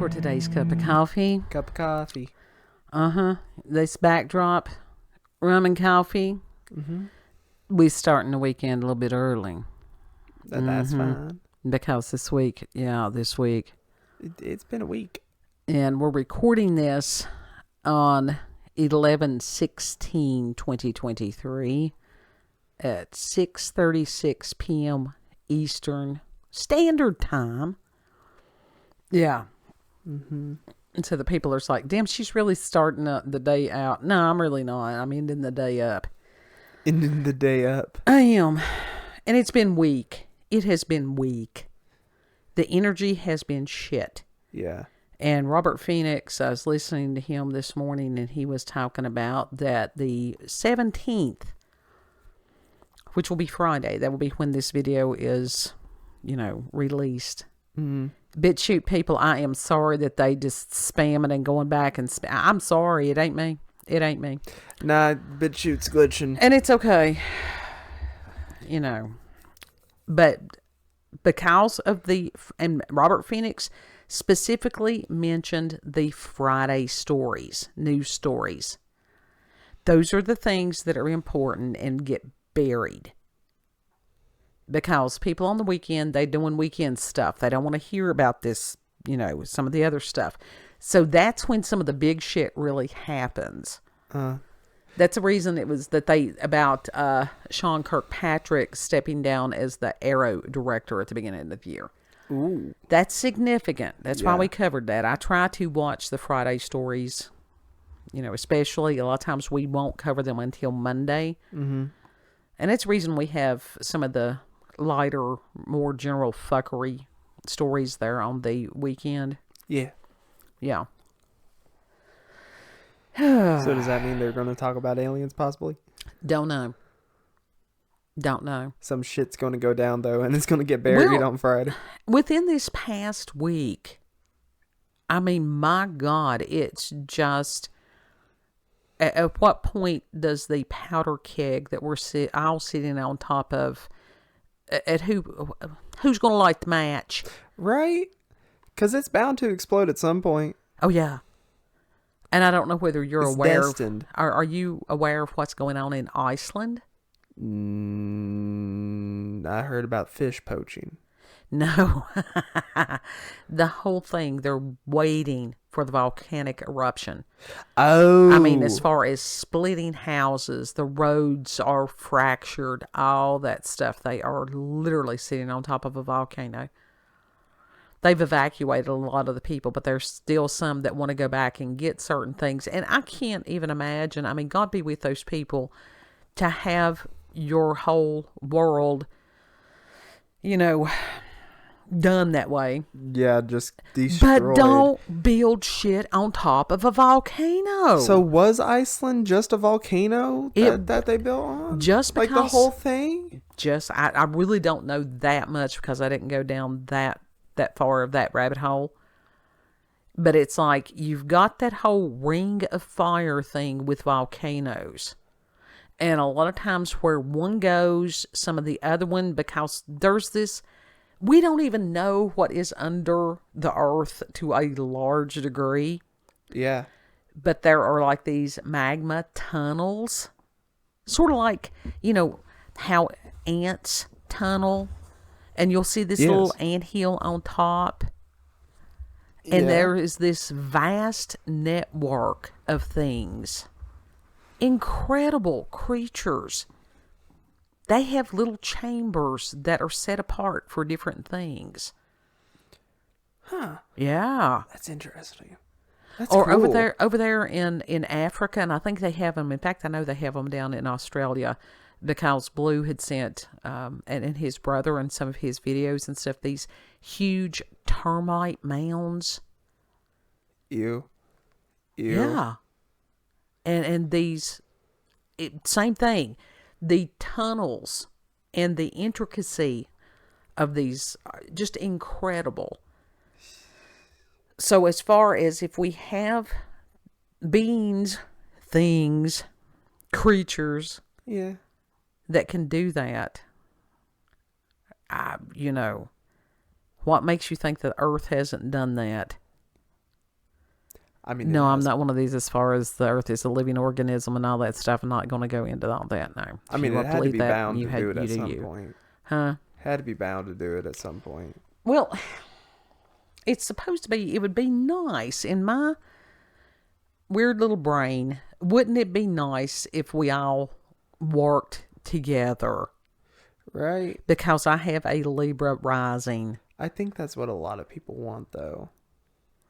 for today's cup of coffee. Cup of coffee. This backdrop, rum and coffee. Mm-hmm. We starting the weekend a little bit early. That's fine. Because this week. It's been a week. And we're recording this on 11/16/2023 at 6:36 p.m. Eastern Standard Time. Yeah. Mm-hmm. And so the people are like, damn, she's really starting the day out. No, I'm really not. I'm ending the day up. Ending the day up. I am. And it's been weak. It has been weak. The energy has been shit. Yeah. And Robert Phoenix, I was listening to him this morning, and he was talking about that the 17th, which will be Friday, that will be when this video is, released. Mm-hmm. BitChute people, I am sorry that they just spamming and going back and I'm sorry. It ain't me. Nah, BitChute's glitching. And it's okay. But because of and Robert Phoenix specifically mentioned the Friday stories, news stories. Those are the things that are important and get buried. Because people on the weekend, they doing weekend stuff. They don't want to hear about this, some of the other stuff. So that's when some of the big shit really happens. That's the reason it was about Sean Kirkpatrick stepping down as the Arrow director at the beginning of the year. Ooh. That's significant. That's why we covered that. I try to watch the Friday stories, especially a lot of times we won't cover them until Monday. Mm-hmm. And it's the reason we have some of the lighter, more general fuckery stories there on the weekend. Yeah. Yeah. So does that mean they're going to talk about aliens possibly? Don't know. Some shit's going to go down though, and it's going to get buried on Friday. Within this past week, I mean, my God, it's just... At what point does the powder keg that we're all sitting on top of, who's going to light the match? Right? Because it's bound to explode at some point. Oh, yeah. And I don't know whether you're aware. Destined. Are you aware of what's going on in Iceland? I heard about fish poaching. No. The whole thing, they're waiting for the volcanic eruption. Oh. I mean, as far as splitting houses, the roads are fractured, all that stuff. They are literally sitting on top of a volcano. They've evacuated a lot of the people, but there's still some that want to go back and get certain things. And I can't even imagine, I mean, God be with those people, to have your whole world, done that way. Yeah, just destroyed. But don't build shit on top of a volcano. So was Iceland just a volcano that they built on? Just because, like the whole thing? I really don't know that much because I didn't go down that far of that rabbit hole. But it's like you've got that whole ring of fire thing with volcanoes. And a lot of times where one goes, some of the other one, because there's this... We don't even know what is under the earth to a large degree. Yeah. But there are like these magma tunnels. Sort of like, how ants tunnel. And you'll see this little anthill on top. And there is this vast network of things. Incredible creatures. They have little chambers that are set apart for different things. Huh. Yeah. That's interesting. That's cool. Over there in Africa, and I think they have them. In fact, I know they have them down in Australia because Blue had sent, and his brother and some of his videos and stuff, these huge termite mounds. Ew. Yeah. And these, same thing. The tunnels and the intricacy of these are just incredible. So as far as if we have beings, things, creatures that can do that, what makes you think that Earth hasn't done that? I mean, no, I'm not one of these as far as the earth is a living organism and all that stuff. I'm not going to go into all that, no. I mean, it had to be bound to do it at some point. Huh? Had to be bound to do it at some point. Well, it's supposed to be, it would be nice in my weird little brain. Wouldn't it be nice if we all worked together? Right. Because I have a Libra rising. I think that's what a lot of people want, though,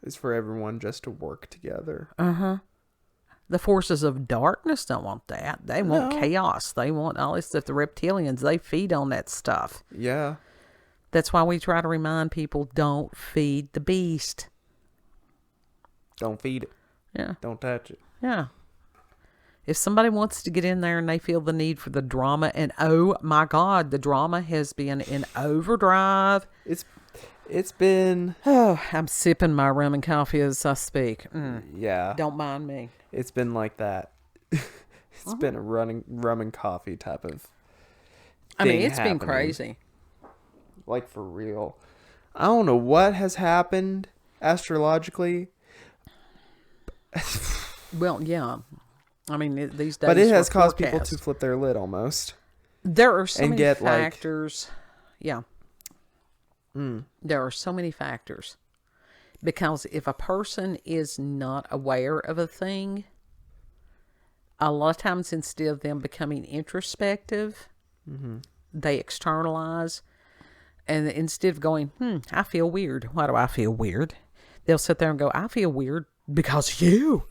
is for everyone just to work together. Uh-huh. The forces of darkness don't want that. They want chaos. They want all this stuff. The reptilians, they feed on that stuff. Yeah. That's why we try to remind people, don't feed the beast. Don't feed it. Yeah. Don't touch it. Yeah. If somebody wants to get in there and they feel the need for the drama, and oh my God, the drama has been in overdrive. It's been... Oh, I'm sipping my rum and coffee as I speak. Yeah. Don't mind me. It's been like that. It's been a rum and coffee type of thing it's happening. been crazy. Like, for real. I don't know what has happened astrologically. Well, yeah. I mean, these days. But it has caused people to flip their lid almost. There are so many factors. Yeah. There are so many factors. Because if a person is not aware of a thing, a lot of times instead of them becoming introspective, they externalize. And instead of going, I feel weird. Why do I feel weird? They'll sit there and go, I feel weird because you.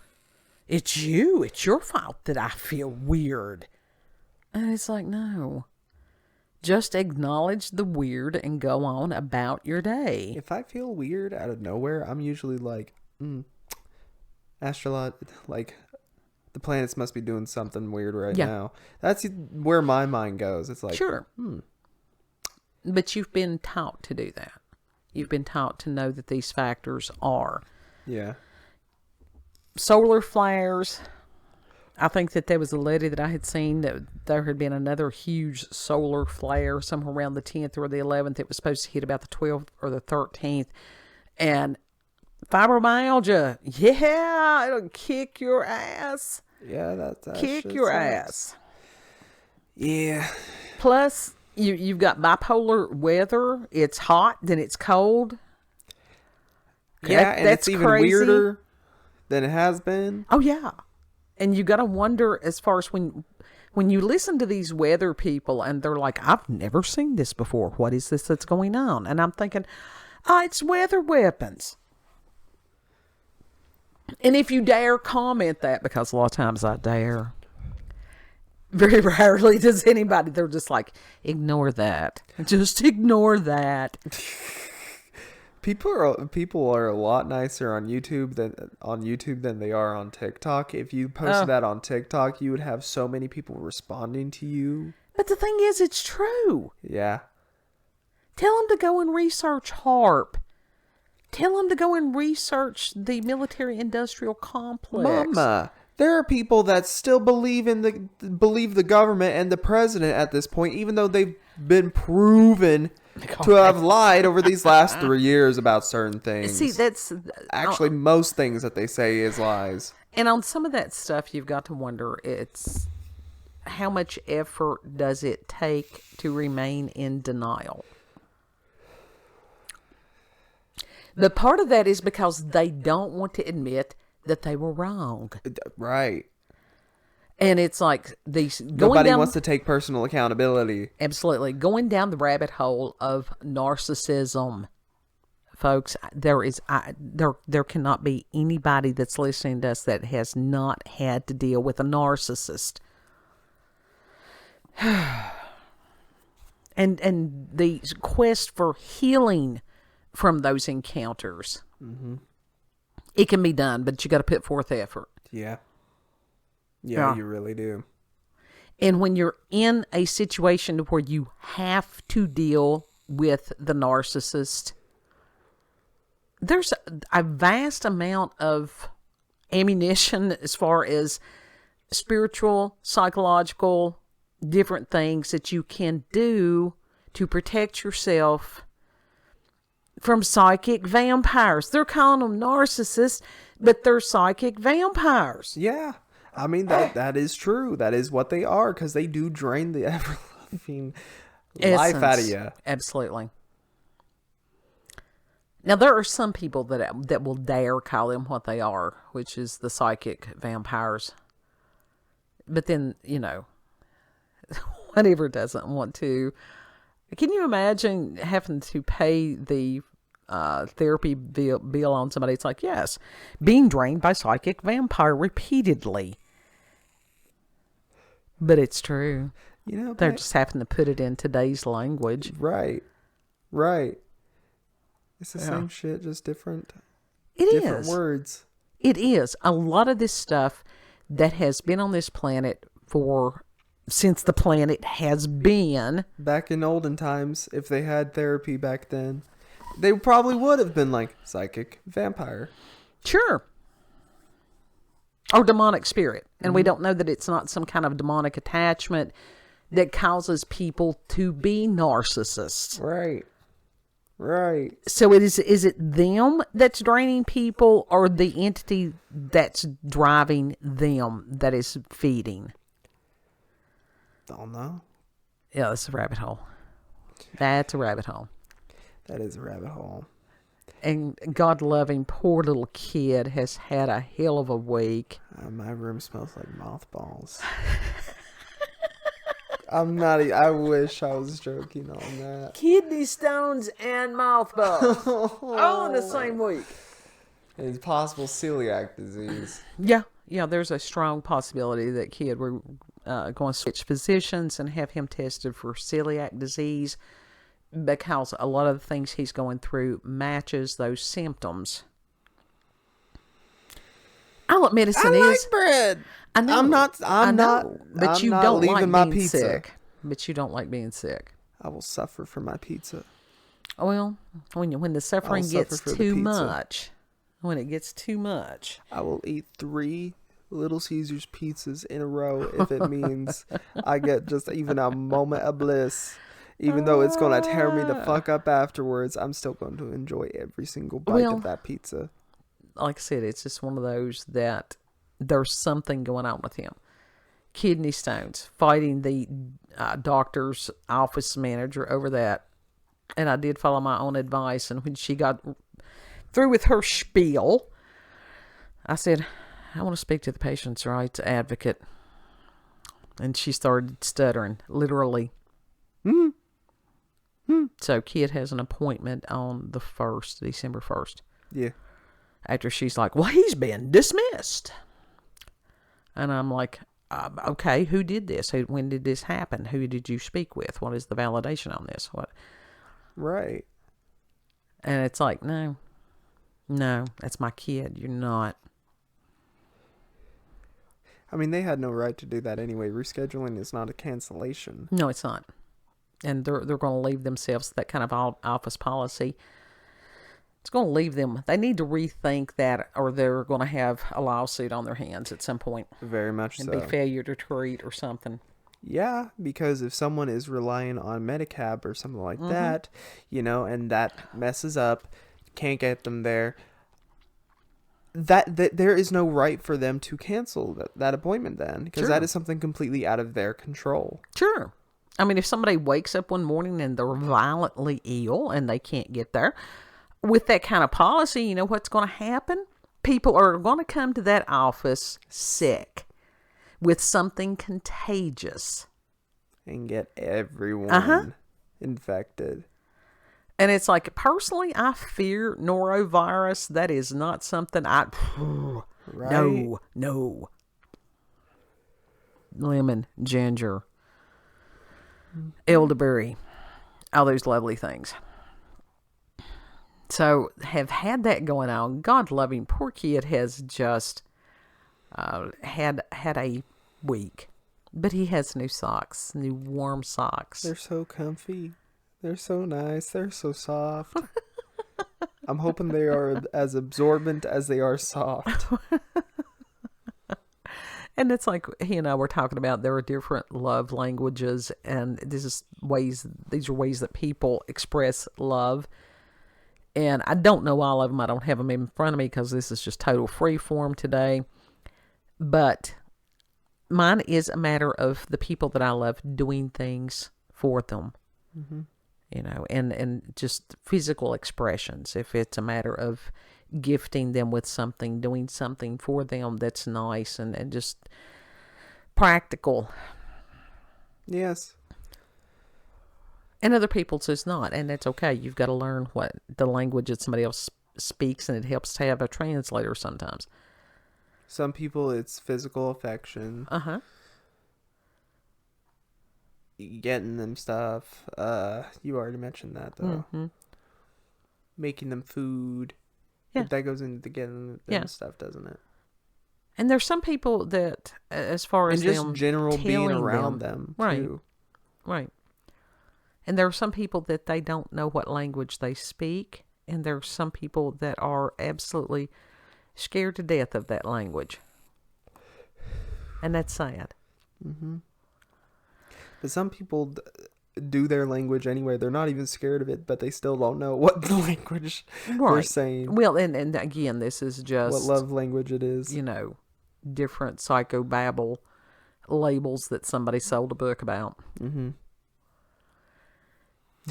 It's you. It's your fault that I feel weird. And it's like, no. Just acknowledge the weird and go on about your day. If I feel weird out of nowhere, I'm usually like, like, the planets must be doing something weird right now. That's where my mind goes. It's like, sure. But you've been taught to do that. You've been taught to know that these factors are. Yeah. Solar flares. I think that there was a lady that I had seen that there had been another huge solar flare somewhere around the 10th or the 11th. It was supposed to hit about the 12th or the 13th. And fibromyalgia. Yeah, it'll kick your ass. Yeah, that kick your ass. Yeah. Plus, you've got bipolar weather. It's hot, then it's cold. Yeah, and that's it's even crazy. weirder than it has been. Oh, yeah. And you got to wonder as far as when you listen to these weather people and they're like, I've never seen this before. What is this that's going on? And I'm thinking, it's weather weapons. And if you dare comment that, because a lot of times I dare, very rarely does anybody, they're just like, ignore that. Just ignore that. People are a lot nicer on YouTube than they are on TikTok. If you posted that on TikTok, you would have so many people responding to you. But the thing is, it's true. Yeah. Tell them to go and research HARP. Tell them to go and research the military-industrial complex. Mama, there are people that still believe the government and the president at this point, even though they've been proven to have lied over these last 3 years about certain things. See, that's... Actually, most things that they say is lies. And on some of that stuff, you've got to wonder, it's how much effort does it take to remain in denial? The part of that is because they don't want to admit that they were wrong. Right. And it's like nobody wants to take personal accountability. Absolutely. Going down the rabbit hole of narcissism, folks, there cannot be anybody that's listening to us that has not had to deal with a narcissist. and the quest for healing from those encounters. Mm-hmm. It can be done, but you got to put forth effort. Yeah. Yeah, you really do. And when you're in a situation where you have to deal with the narcissist, there's a vast amount of ammunition as far as spiritual, psychological, different things that you can do to protect yourself from psychic vampires. They're calling them narcissists But they're psychic vampires. Yeah. I mean, that is true. That is what they are, because they do drain the ever-loving life out of you. Absolutely. Now, there are some people that will dare call them what they are, which is the psychic vampires. But then, whatever doesn't want to. Can you imagine having to pay the therapy bill on somebody? It's like, yes, being drained by psychic vampire repeatedly. But it's true. They're just having to put it in today's language. Right. It's the same shit, just different. Different words. It is. A lot of this stuff that has been on this planet since the planet has been. Back in olden times, if they had therapy back then, they probably would have been like psychic vampire. Sure. Or demonic spirit. And we don't know that it's not some kind of demonic attachment that causes people to be narcissists. Right. So is it them that's draining people, or the entity that's driving them that is feeding? Don't know. Yeah, that's a rabbit hole. That's a rabbit hole. That is a rabbit hole. And God loving poor little kid has had a hell of a week. My room smells like mothballs. I wish I was joking on that. Kidney stones and mothballs. All in the same week. It's possible celiac disease. Yeah, there's a strong possibility that kid we're going to switch physicians and have him tested for celiac disease, because a lot of the things he's going through matches those symptoms. I know what medicine is. I like bread. I know. I'm not. But you don't like being sick. But you don't like being sick. I will suffer for my pizza. Well, when the suffering gets too much, when it gets too much, I will eat 3 Little Caesars pizzas in a row if it means I get just even a moment of bliss. Even though it's going to tear me the fuck up afterwards, I'm still going to enjoy every single bite of that pizza. Like I said, it's just one of those that there's something going on with him. Kidney stones, fighting the doctor's office manager over that. And I did follow my own advice. And when she got through with her spiel, I said, I want to speak to the patient's rights advocate. And she started stuttering, literally. So kid has an appointment on the 1st, December 1st. Yeah. After she's like, well, he's been dismissed. And I'm like, okay, who did this? When did this happen? Who did you speak with? What is the validation on this? What? Right. And it's like, no, that's my kid. You're not. I mean, they had no right to do that anyway. Rescheduling is not a cancellation. No, it's not. And they're going to leave themselves that kind of office policy. It's going to leave them. They need to rethink that, or they're going to have a lawsuit on their hands at some point. Very much so. And be failure to treat or something. Yeah, because if someone is relying on Medicab or something like that, and that messes up, can't get them there, that there is no right for them to cancel that appointment then, because that is something completely out of their control. Sure. I mean, if somebody wakes up one morning and they're violently ill and they can't get there, with that kind of policy, you know what's going to happen? People are going to come to that office sick with something contagious. And get everyone infected. And it's like, personally, I fear norovirus. That is not something right. No. Lemon, ginger, elderberry, all those lovely things. So, have had that going on. God love him. Poor kid has just had a week. But he has new socks, new warm socks. They're so comfy. They're so nice. They're so soft. I'm hoping they are as absorbent as they are soft. And it's like, he and I were talking about there are different love languages, and these are ways that people express love. And I don't know all of them. I don't have them in front of me because this is just total freeform today. But mine is a matter of the people that I love doing things for them. Mm-hmm. You know, and just physical expressions. If it's a matter of gifting them with something, doing something for them that's nice and just practical. Yes. And other people's is not, and that's okay. You've got to learn what the language that somebody else speaks, and it helps to have a translator sometimes. Some people, it's physical affection. Uh-huh. Getting them stuff. You already mentioned that, though. Mm-hmm. Making them food. Yeah. But that goes into the getting them stuff, doesn't it? And there's some people that, as far as and just them general being telling around them right, too. Right. And there are some people that they don't know what language they speak, and there are some people that are absolutely scared to death of that language. And that's sad. Mm-hmm. But some people do their language anyway. They're not even scared of it, but they still don't know what the language they're saying. Well, and again, this is just... what love language it is. You know, different psychobabble labels that somebody sold a book about. Mm-hmm.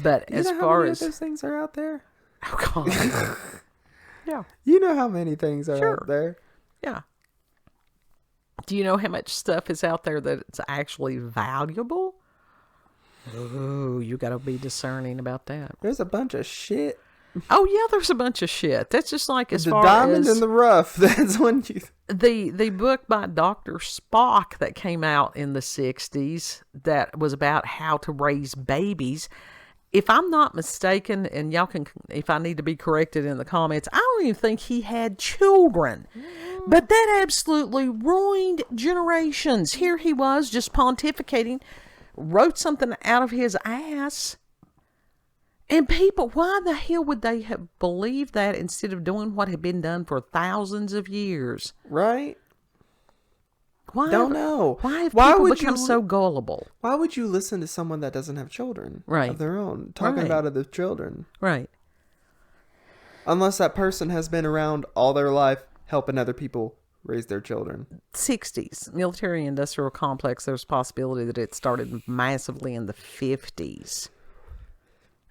But as far as... those things are out there? Oh, God. Yeah. You know how many things are out there. Yeah. Do you know how much stuff is out there that's actually valuable? Oh, you got to be discerning about that. There's a bunch of shit. Oh, yeah, there's a bunch of shit. That's just like as the far diamond as... in the rough. That's when you... The book by Dr. Spock that came out in the 60s that was about how to raise babies. If I'm not mistaken, and y'all can, if I need to be corrected in the comments, I don't even think he had children. But that absolutely ruined generations. Here he was just pontificating, wrote something out of his ass. And people, why the hell would they have believed that instead of doing what had been done for thousands of years? Right? Why? Don't know. Why have people become so gullible? Why would you listen to someone that doesn't have children of their own talking about other children? Right. Unless that person has been around all their life helping other people raise their children. 60s, military industrial complex. There's a possibility that it started massively in the 50s.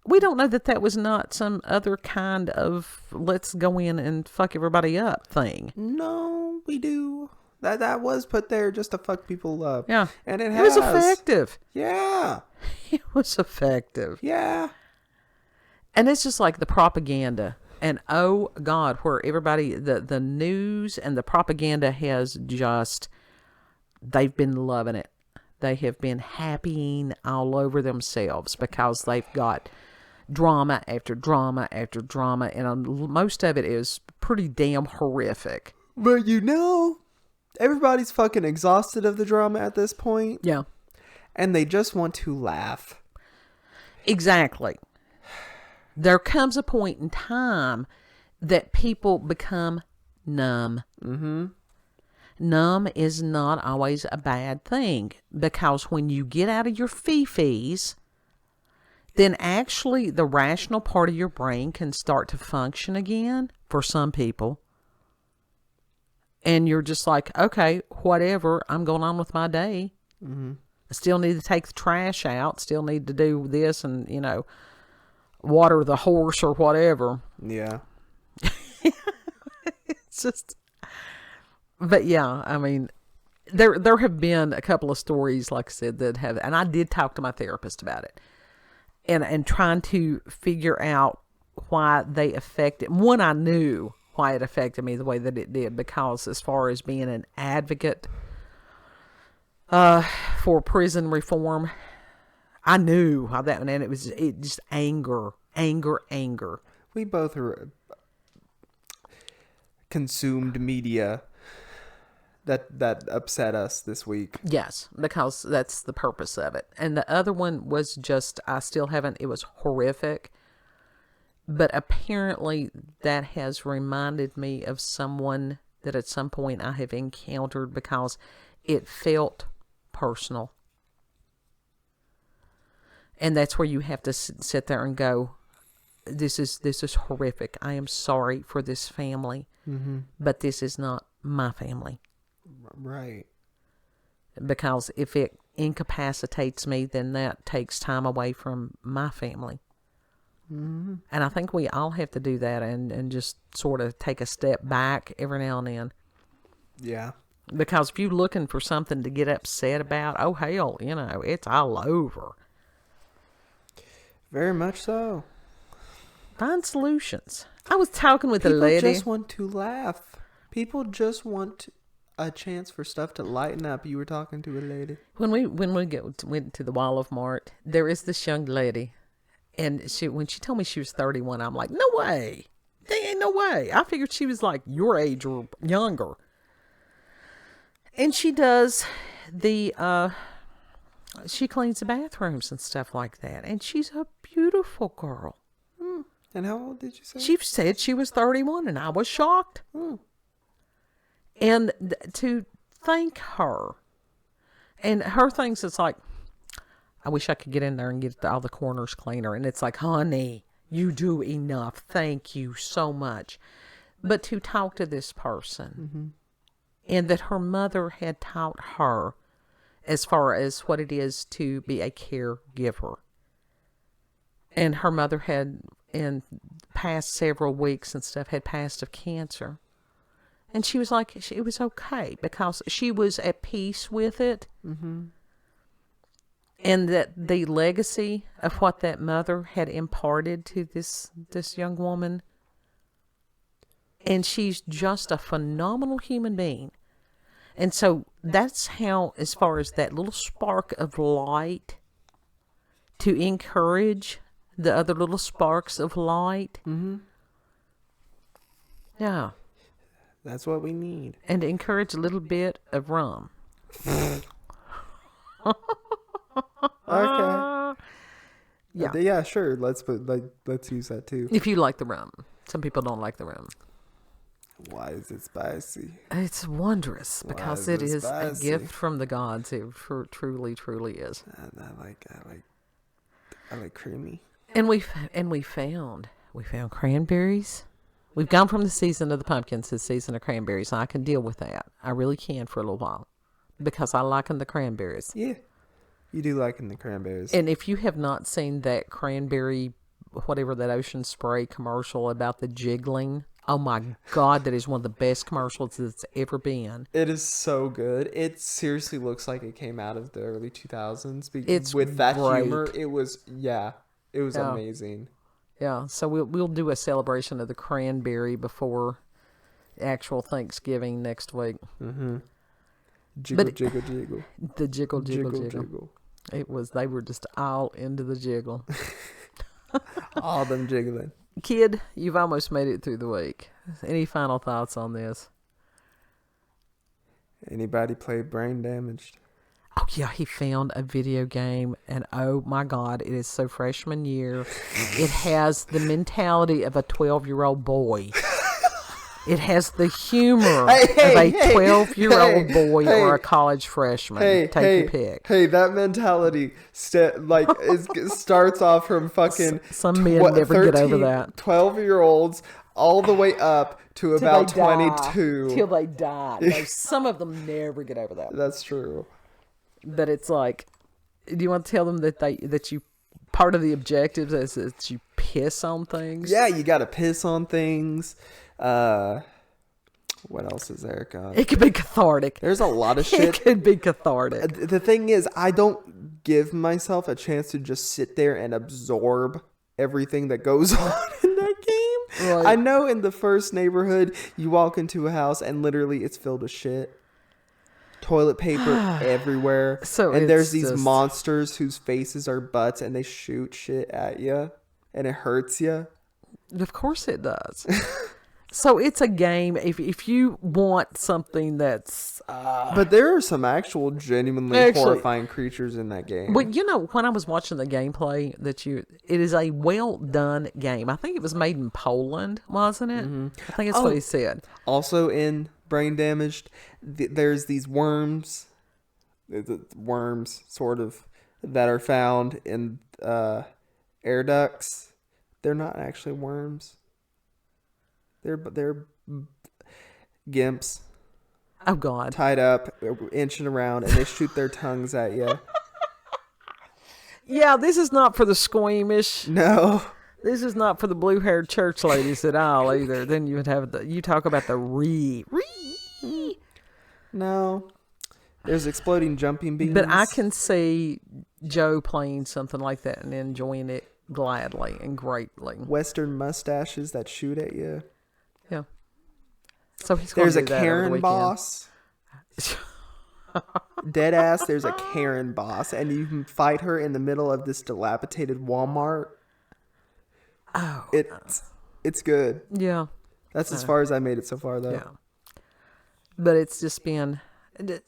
We don't know that that was not some other kind of let's go in and fuck everybody up thing. No, we do. That was put there just to fuck people up. Yeah. And it was effective. Yeah. It was effective. Yeah. And it's just like the propaganda. And oh God, where everybody, the news and the propaganda has just, they've been loving it. They have been happying all over themselves because they've got drama after drama after drama. And most of it is pretty damn horrific. But you know, everybody's fucking exhausted of the drama at this point. Yeah. And they just want to laugh. Exactly. There comes a point in time that people become numb. Mm-hmm. Numb is not always a bad thing because when you get out of your fee-fees, then actually the rational part of your brain can start to function again for some people. And you're just like, okay, whatever, I'm going on with my day. Mm-hmm. I still need to take the trash out, still need to do this and, you know, water the horse or whatever. Yeah. It's just, but yeah, I mean, there have been a couple of stories, like I said, that have, and I did talk to my therapist about it and trying to figure out why they affected, one, I knew why it affected me the way that it did, because as far as being an advocate for prison reform, I knew how that went, and it was just anger. We both are consumed media that upset us this week. Yes, because that's the purpose of it. And the other one was just, I still haven't, it was horrific. But apparently that has reminded me of someone that at some point I have encountered because it felt personal. And that's where you have to sit there and go, this is horrific. I am sorry for this family, but this is not my family. Right. Because if it incapacitates me, then that takes time away from my family. Mm-hmm. And I think we all have to do that and just sort of take a step back every now and then. Yeah. Because if you're looking for something to get upset about, oh, hell, it's all over. Very much so. Find solutions. I was talking with a lady. People just want to laugh. People just want a chance for stuff to lighten up. You were talking to a lady. When we went to the Wall of Mart, there is this young lady, and when she told me she was 31, I'm like, no way. There ain't no way. I figured she was like your age or younger. And she does she cleans the bathrooms and stuff like that. And she's a beautiful girl. And how old did you say? She said she was 31, and I was shocked. And to thank her, and her things, it's like, I wish I could get in there and get all the corners cleaner. And it's like, honey, you do enough. Thank you so much. But to talk to this person, and that her mother had taught her as far as what it is to be a caregiver. And her mother had, in past several weeks and stuff, had passed of cancer. And she was like, it was okay because she was at peace with it. Mm-hmm. And that the legacy of what that mother had imparted to this young woman. And she's just a phenomenal human being. And so that's how, as far as that little spark of light, to encourage the other little sparks of light. Mm-hmm. Yeah. That's what we need. And to encourage a little bit of rum. Okay. Yeah. Yeah, sure. Let's use that too. If you like the rum. Some people don't like the rum. Why is it spicy? It's wonderous because it is spicy? a gift from the gods. It truly, truly is. I like creamy. And we found cranberries. We've gone from the season of the pumpkins to the season of cranberries. And I can deal with that. I really can for a little while because I like the cranberries. Yeah, you do like the cranberries. And if you have not seen that cranberry, whatever that Ocean Spray commercial about the jiggling, oh my God, that is one of the best commercials that's ever been. It is so good. It seriously looks like it came out of the early 2000s. It's with that great. humor. It was amazing. Yeah, so we'll do a celebration of the cranberry before actual Thanksgiving next week. Mm-hmm. Jiggle, jiggle, jiggle. The jiggle, jiggle, jiggle. They were just all into the jiggle. All them jiggling. Kid, you've almost made it through the week. Any final thoughts on this? Anybody play Brain Damaged? Oh, yeah, he found a video game, and oh, my God, it is so freshman year. It has the mentality of a 12-year-old boy. It has the humor of a 12-year-old boy or a college freshman. Take your pick. Hey, that mentality starts off from fucking some men never get over that. 12-year-olds all the way up to about 22. Till they die. No, some of them never get over that. That's true. But it's like, do you want to tell them that you part of the objective is that you piss on things? Yeah, you got to piss on things. What else is there, God? It could be cathartic. There's a lot of shit. It could be cathartic. The thing is, I don't give myself a chance to just sit there and absorb everything that goes on in that game. Right. I know in the first neighborhood, you walk into a house and literally it's filled with shit. Toilet paper everywhere. And there's these monsters whose faces are butts and they shoot shit at you and it hurts you. Of course it does. So it's a game if you want something that's... But there are some actual genuinely horrifying creatures in that game. But when I was watching the gameplay, it is a well-done game. I think it was made in Poland, wasn't it? Mm-hmm. I think that's what he said. Also in Brain Damaged, there's these worms sort of, that are found in air ducts They're not actually worms. They're gimps Oh, God. tied up, inching around, and they shoot their tongues at you. Yeah, this is not for the squeamish. No. This is not for the blue-haired church ladies at all either. Then you would have you talk about the No. There's exploding jumping beans. But I can see Joe playing something like that and enjoying it gladly and greatly. Western mustaches that shoot at you. Yeah. So he's going There's to a do that over the Karen weekend. boss. Dead ass, there's a Karen boss, and you can fight her in the middle of this dilapidated Walmart. Oh. It's good. Yeah. That's as far as I made it so far, though. Yeah. But it's just been,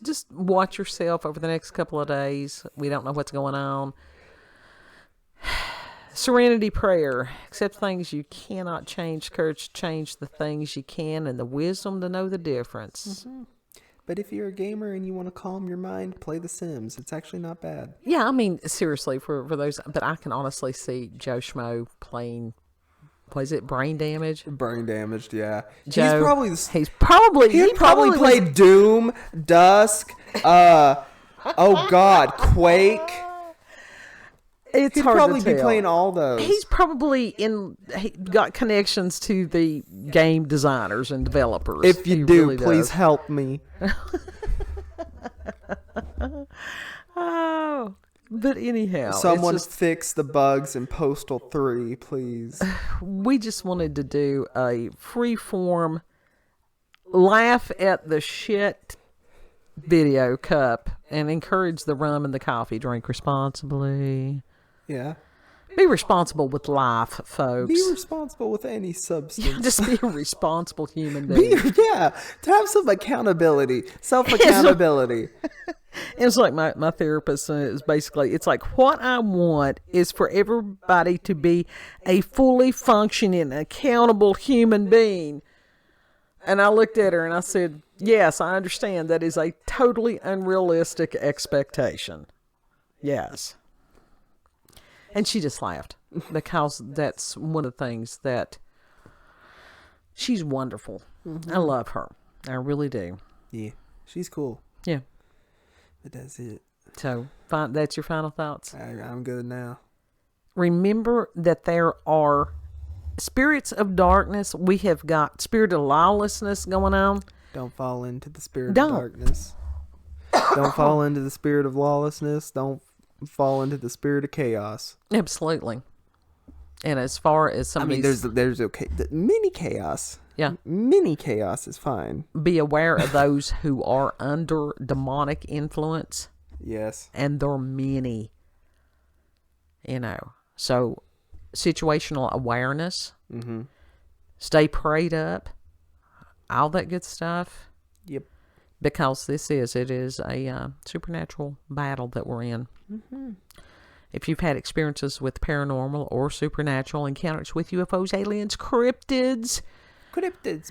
just watch yourself over the next couple of days. We don't know what's going on. Serenity prayer. Accept things you cannot change. Courage to change the things you can, and the wisdom to know the difference. Mm-hmm. But if you're a gamer and you want to calm your mind, play The Sims. It's actually not bad. Yeah, I mean, seriously, for those, but I can honestly see Joe Schmo playing, what is it, Brain Damage? Brain damaged, yeah. Joe, He probably played Doom, Dusk, oh God, Quake. It's He'd hard probably to be tell. playing all those. He's probably got connections to the game designers and developers. If you He do, really please does. help me. Oh, but anyhow, Someone it's just, fix the bugs in Postal 3, please. we just wanted to do a free-form laugh at the shit video cup and encourage the rum and the coffee. Drink responsibly. Yeah. Be responsible with life, folks. Be responsible with any substance. Just be a responsible human being. To have some accountability, self-accountability. It's like my therapist is basically, it's like, what I want is for everybody to be a fully functioning, accountable human being. And I looked at her and I said, yes, I understand that is a totally unrealistic expectation. Yes. And she just laughed because that's one of the things that she's wonderful. Mm-hmm. I love her. I really do. Yeah, she's cool. Yeah. But that's it. So that's your final thoughts. I'm good now. Remember that there are spirits of darkness. We have got spirit of lawlessness going on. Don't fall into the spirit of darkness. Don't fall into the spirit of lawlessness. Don't fall into the spirit of chaos. Absolutely. And as far as some of these, there's mini chaos. Yeah. Mini chaos is fine. Be aware of those who are under demonic influence. Yes. And they're many. So situational awareness. Mm-hmm. Stay prayed up. All that good stuff. Yep. Because it is a supernatural battle that we're in. Mm-hmm. If you've had experiences with paranormal or supernatural encounters with UFOs, aliens, cryptids,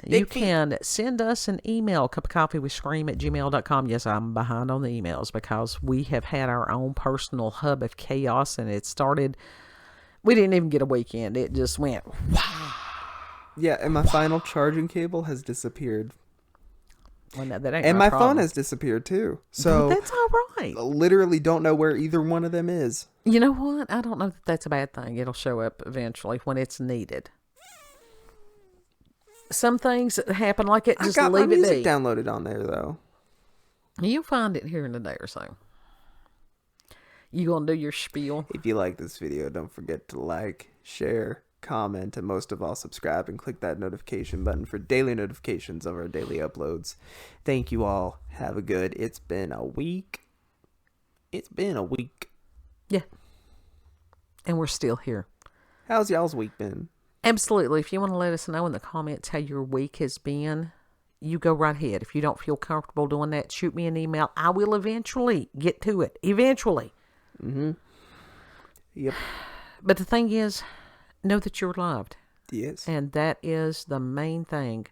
you can send us an email, cupofcoffeewithscream@gmail.com. Yes, I'm behind on the emails because we have had our own personal hub of chaos, and it started, we didn't even get a weekend. It just went, wow. Yeah, and my final charging cable has disappeared. Well, no, that ain't and my problem. phone has disappeared too. So that's all right. Literally don't know where either one of them is. You know what? I don't know that that's a bad thing. It'll show up eventually when it's needed. Some things that happen like it, just leave it be. I got my music downloaded on there though. You'll find it here in a day or so. You gonna do your spiel? If you like this video, don't forget to like, share, comment, and most of all, subscribe and click that notification button for daily notifications of our daily uploads. Thank you all. Have a good. It's been a week. Yeah. And we're still here. How's y'all's week been? Absolutely. If you want to let us know in the comments how your week has been, you go right ahead. If you don't feel comfortable doing that, shoot me an email. I will eventually get to it. Eventually. Mm-hmm. Yep. But the thing is, know that you're loved. Yes. And that is the main thing.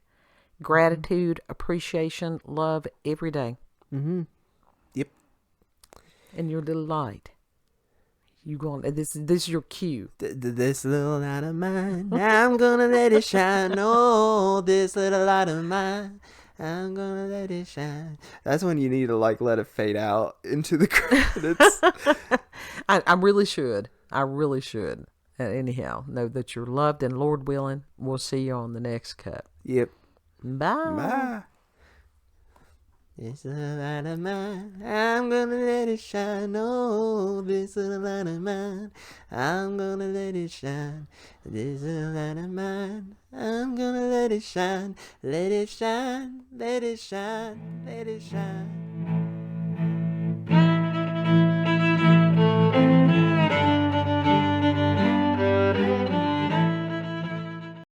Gratitude, appreciation, love every day. Mm-hmm. Yep. And your little light. You going? This is your cue. This little light of mine, I'm gonna let it shine. Oh, this little light of mine, I'm gonna let it shine. That's when you need to like let it fade out into the credits. I really should. I really should. Anyhow, know that you're loved, and Lord willing, we'll see you on the next cut. Yep. Bye. Bye. This little light of mine, I'm gonna let it shine. Oh, this little light of mine, I'm gonna let it shine. This little light of mine, I'm gonna let it shine. Let it shine, let it shine, let it shine.